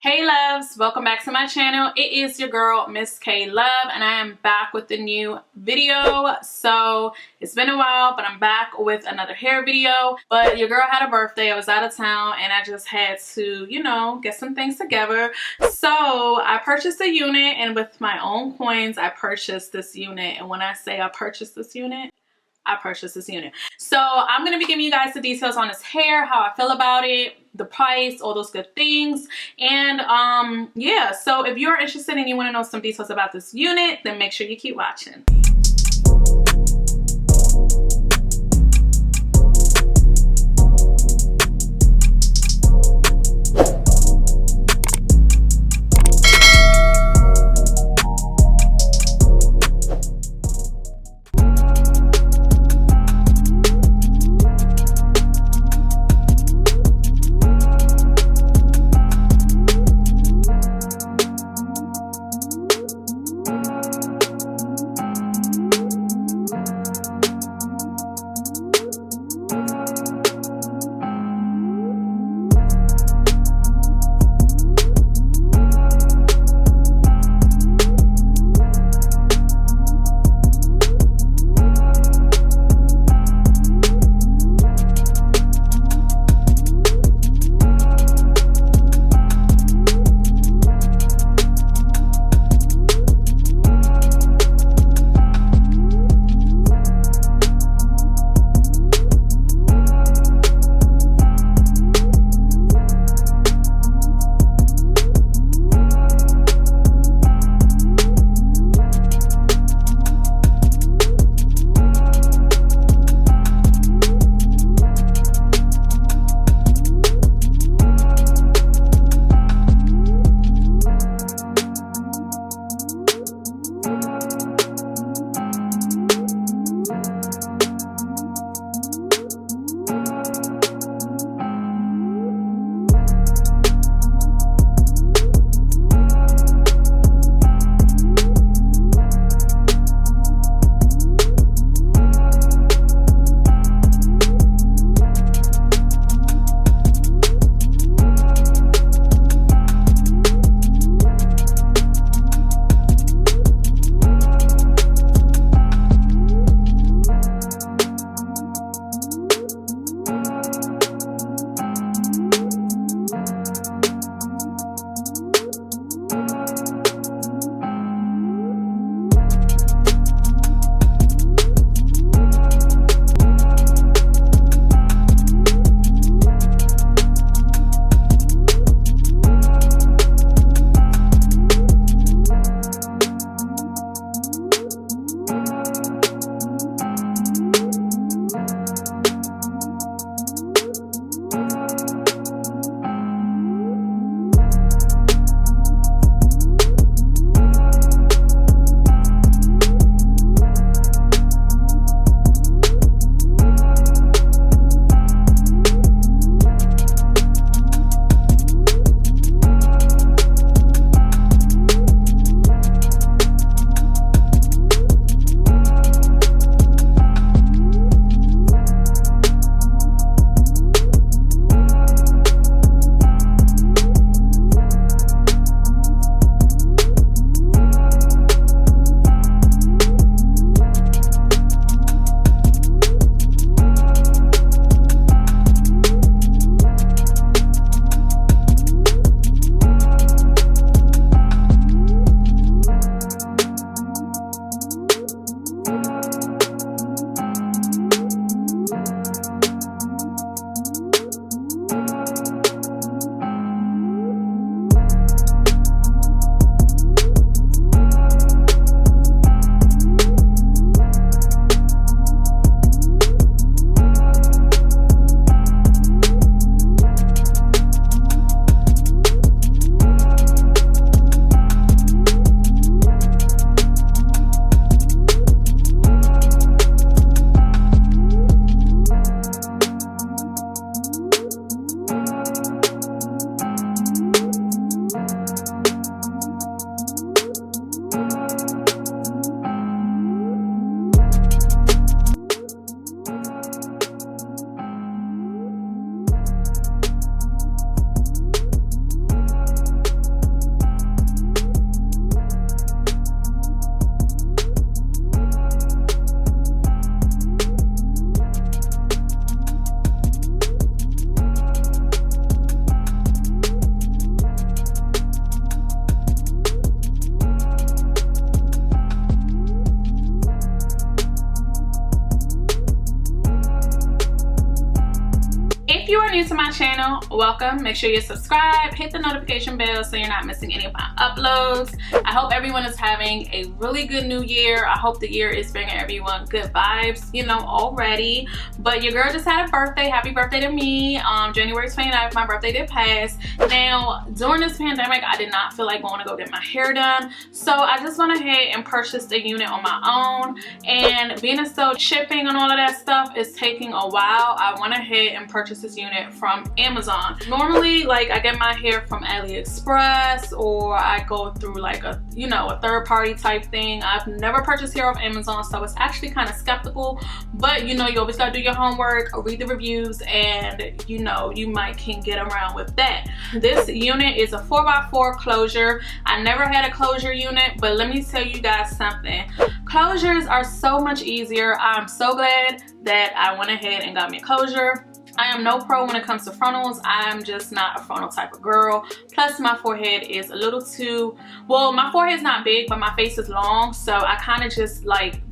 Hey loves, welcome back to my channel. It is your girl Miss K Love and I am back with a new video. So it's been a while, but I'm back with another hair video. But your girl had a birthday, I was out of town, and I just had to, you know, get some things together. So I purchased a unit, and with my own coins I purchased this unit. And when I say I purchased this unit, I purchased this unit. So I'm going to be giving you guys the details on this hair, how I feel about it, the price, all those good things. And yeah, so if you're interested and you want to know some details about this unit, then make sure you keep watching. welcome. Make sure you subscribe, hit the notification bell so you're not missing any of my uploads. I hope everyone is having a really good new year. I hope the year is bringing everyone good vibes, you know, already. But your girl just had a birthday. Happy birthday to me. January 29th, my birthday did pass. Now, during this pandemic, I did not feel like going to go get my hair done. So I just went ahead and purchased a unit on my own. And being as though shipping and all of that stuff is taking a while, I went ahead and purchased this unit from Amazon. Normally, like, I get my hair from AliExpress, or I go through like a, you know, a third party type thing. I've never purchased hair off Amazon, so it's actually kind of skeptical. But you know, you always gotta do your homework, read the reviews, and you know, you might can get around with that. This unit is a 4x4 closure. I never had a closure unit, but let me tell you guys something. Closures are so much easier. I'm so glad that I went ahead and got me a closure. I am no pro when it comes to frontals. I'm just not a frontal type of girl. Plus my forehead is a little too, well, my forehead's not big, but my face is long, so I kind of just like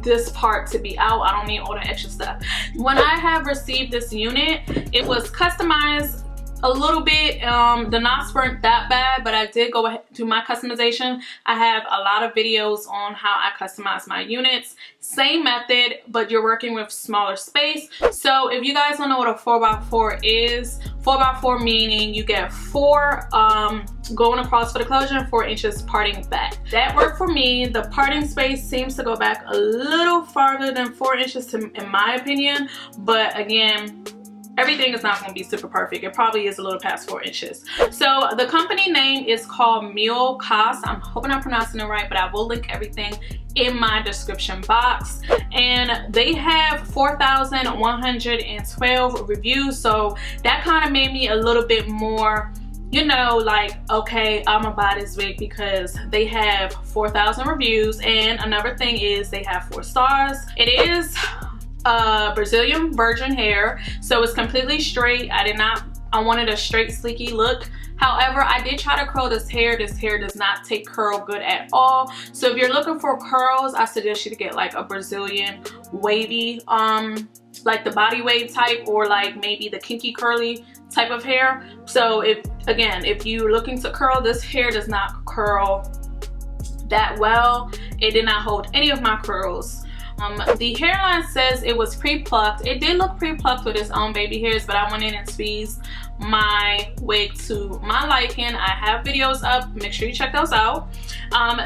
this part to be out. I don't need all the extra stuff. When I have received this unit, it was customized a little bit. The knots weren't that bad, but I did go ahead do my customization. I have a lot of videos on how I customize my units. Same method, but you're working with smaller space. So if you guys don't know what a 4x4 is, 4x4 meaning you get 4 going across for the closure and 4 inches parting back. That worked for me. The parting space seems to go back a little farther than 4 inches in my opinion, but again, everything is not going to be super perfect. It probably is a little past 4 inches. So the company name is called Muokasshair. I'm hoping I'm pronouncing it right, but I will link everything in my description box. And they have 4,112 reviews. So that kind of made me a little bit more, you know, like, okay, I'm gonna buy this wig because they have 4,000 reviews. And another thing is they have 4 stars. It is Brazilian virgin hair, so it's completely straight. I wanted a straight sleeky look. However, I did try to curl this hair. This hair does not take curl good at all. So if you're looking for curls, I suggest you to get like a Brazilian wavy, like the body wave type, or like maybe the kinky curly type of hair. So if you're looking to curl, this hair does not curl that well. It did not hold any of my curls. The hairline says it was pre-plucked. It did look pre-plucked with its own baby hairs, but I went in and squeezed my wig to my liking. I have videos up. Make sure you check those out.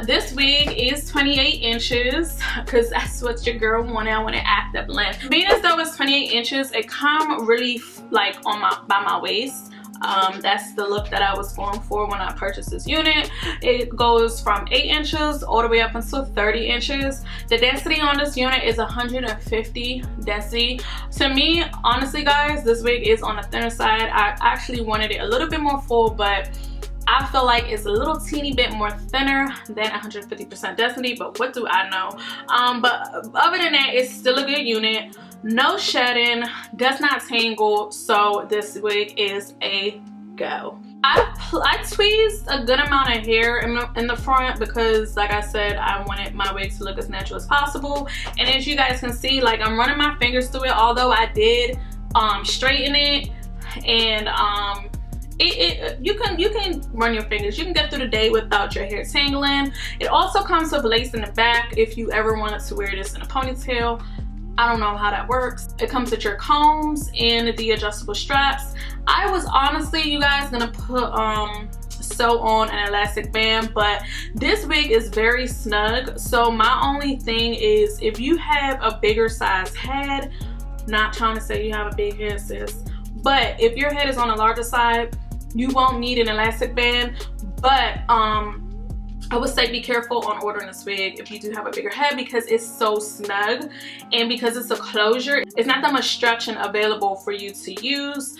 This wig is 28 inches because that's what your girl wanted. I want to act up length. Being as though it's 28 inches, it come really like on by my waist. That's the look that I was going for when I purchased this unit. It goes from 8 inches all the way up until 30 inches. The density on this unit is 150 density. To me, honestly guys, this wig is on the thinner side. I actually wanted it a little bit more full, but I feel like it's a little teeny bit more thinner than 150% density, but what do I know? But other than that, it's still a good unit. No shedding, does not tangle, so this wig is a go. I tweezed a good amount of hair in the front because, like I said, I wanted my wig to look as natural as possible. And as you guys can see, like, I'm running my fingers through it, although I did straighten it. And you can run your fingers. You can get through the day without your hair tangling. It also comes with lace in the back if you ever wanted to wear this in a ponytail. I don't know how that works. It comes with your combs and the adjustable straps. I was honestly, you guys, gonna put sew on an elastic band, but this wig is very snug. So my only thing is, if you have a bigger size head, not trying to say you have a big head, sis, but if your head is on the larger side, you won't need an elastic band. But I would say be careful on ordering this wig if you do have a bigger head, because it's so snug, and because it's a closure, it's not that much stretching available for you to use.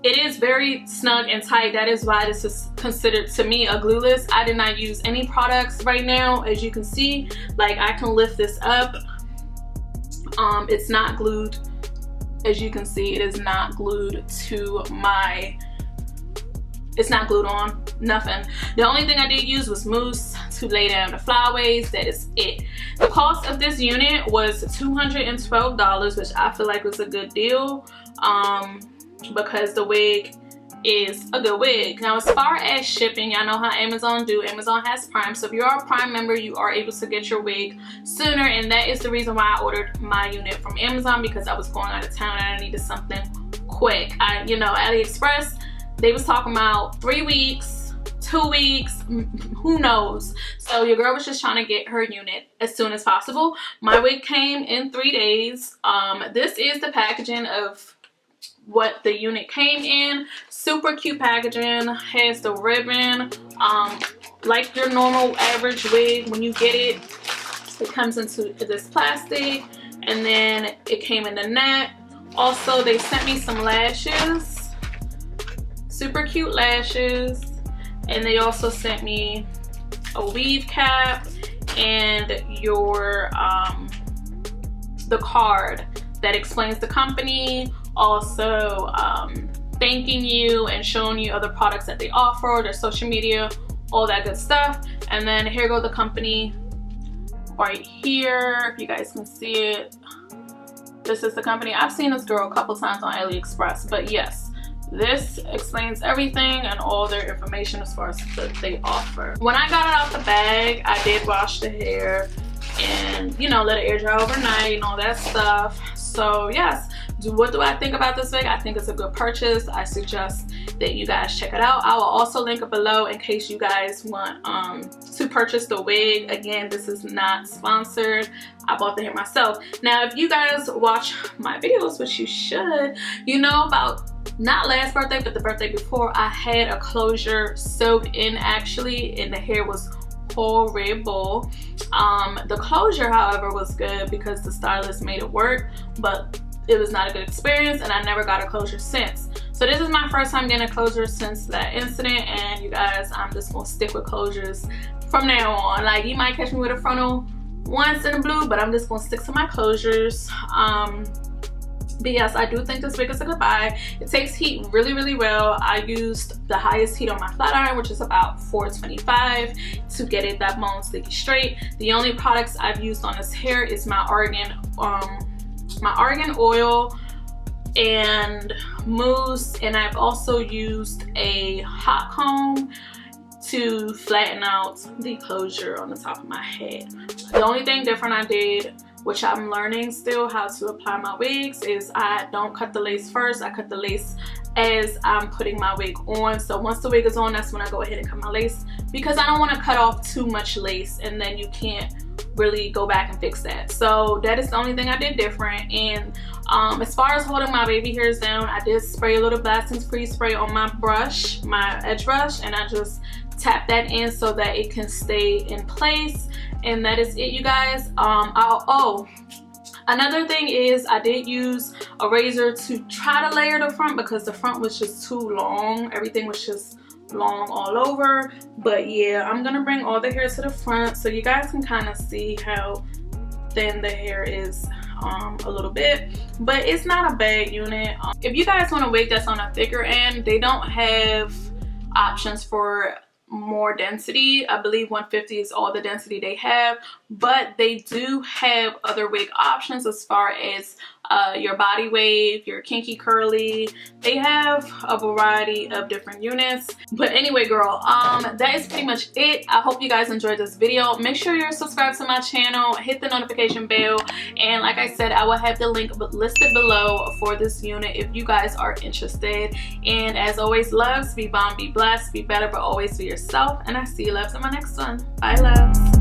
It is very snug and tight. That is why this is considered, to me, a glueless. I did not use any products right now. As you can see, like, I can lift this up. It's not glued. As you can see, it is not glued to my, it's not glued on, nothing. The only thing I did use was mousse to lay down the flyaways. That is it. The cost of this unit was $212, which I feel like was a good deal. because the wig is a good wig. Now, as far as shipping, y'all know how Amazon do. Amazon has Prime, so if you are a Prime member, you are able to get your wig sooner, and that is the reason why I ordered my unit from Amazon, because I was going out of town and I needed something quick. You know, AliExpress, they was talking about 3 weeks, 2 weeks, who knows. So your girl was just trying to get her unit as soon as possible. My wig came in 3 days. This is the packaging of what the unit came in. Super cute packaging, has the ribbon, like your normal average wig. When you get it, it comes into this plastic, and then it came in the net. Also, they sent me some lashes, super cute lashes, and they also sent me a weave cap and your the card that explains the company, also thanking you and showing you other products that they offer, their social media, all that good stuff. And then here go the company right here, if you guys can see it. This is the company. I've seen this girl a couple times on AliExpress, but yes, this explains everything and all their information as far as what they offer. When I got it out the bag, I did wash the hair and, you know, let it air dry overnight and all that stuff. So yes, what do I think about this wig? I think it's a good purchase. I suggest that you guys check it out. I will also link it below in case you guys want to purchase the wig. Again, this is not sponsored. I bought the hair myself. Now, if you guys watch my videos, which you should, you know about not last birthday, but the birthday before, I had a closure sewed in actually, and the hair was horrible. The closure, however, was good because the stylist made it work, but it was not a good experience, and I never got a closure since. So this is my first time getting a closure since that incident, and you guys, I'm just gonna stick with closures from now on. Like, you might catch me with a frontal once in a blue, but I'm just gonna stick to my closures. But yes, I do think this wig is a good buy. It takes heat really, really well. I used the highest heat on my flat iron, which is about 425, to get it that bone sticky straight. The only products I've used on this hair is my argan oil and mousse, and I've also used a hot comb to flatten out the closure on the top of my head. The only thing different I did, which I'm learning still how to apply my wigs, is I don't cut the lace first. I cut the lace as I'm putting my wig on. So once the wig is on, that's when I go ahead and cut my lace, because I don't want to cut off too much lace and then you can't really go back and fix that. So that is the only thing I did different. And as far as holding my baby hairs down, I did spray a little blasting free spray on my brush, my edge brush, and I just tap that in so that it can stay in place. And that is it, you guys. Another thing is I did use a razor to try to layer the front because the front was just too long. Everything was just long all over. But yeah, I'm gonna bring all the hair to the front so you guys can kind of see how thin the hair is a little bit, but it's not a bad unit. If you guys want a wig that's on a thicker end, they don't have options for more density. I believe 150 is all the density they have, but they do have other wig options as far as your body wave, your kinky curly. They have a variety of different units. But anyway, girl, that is pretty much it. I hope you guys enjoyed this video. Make sure you're subscribed to my channel, hit the notification bell, and like I said, I will have the link listed below for this unit if you guys are interested. And as always, loves, be bomb, be blessed, be better, but always be yourself. And I see you loves in my next one. Bye, loves.